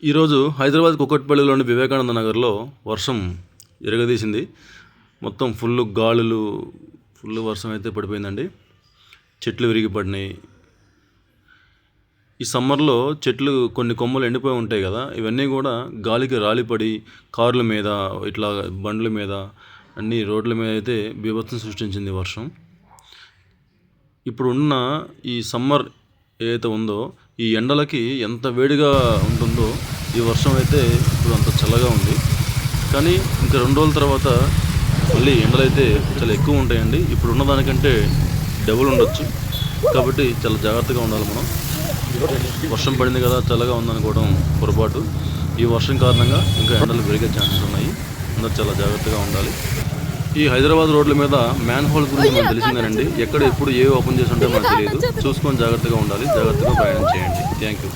ఈరోజు హైదరాబాద్ కుకట్పల్లిలోని వివేకానంద నగర్లో వర్షం ఇరగదీసింది. మొత్తం ఫుల్ గాలులు, ఫుల్ వర్షం అయితే పడిపోయిందండి. చెట్లు విరిగి పడినాయి. ఈ సమ్మర్లో చెట్లు కొన్ని కొమ్మలు ఎండిపోయి ఉంటాయి కదా, ఇవన్నీ కూడా గాలికి రాలిపడి కార్ల మీద, ఇట్లా బండ్ల మీద, అన్ని రోడ్ల మీద అయితే బీభత్సం సృష్టించింది వర్షం. ఇప్పుడు ఉన్న ఈ సమ్మర్ ఏదైతే ఉందో, ఈ ఎండలకి ఎంత వేడిగా ఉంటుందో ఈ వర్షం అయితే ఇప్పుడు అంత చల్లగా ఉంది. కానీ ఇంకా 2 రోజుల తర్వాత మళ్ళీ ఎండలు అయితే చాలా ఎక్కువ ఉంటాయండి. ఇప్పుడు ఉన్నదానికంటే డబుల్ ఉండొచ్చు. కాబట్టి చాలా జాగ్రత్తగా ఉండాలి మనం. వర్షం పడింది కదా, చల్లగా ఉందనుకోవడం పొరపాటు. ఈ వర్షం కారణంగా ఇంకా ఎండలు పెరిగే ఛాన్సెస్ ఉన్నాయి. అందరూ చాలా జాగ్రత్తగా ఉండాలి. ఈ హైదరాబాద్ రోడ్ల మీద మ్యాన్ హోల్ గురించి మనకు తెలిసిందేనండి. ఎక్కడ ఎప్పుడు ఏ ఓపెన్ చేసి ఉంటే మనకు తెలియదు. చూసుకొని జాగ్రత్తగా ఉండాలి. జాగ్రత్తగా ప్రయాణం చేయండి. Thank you.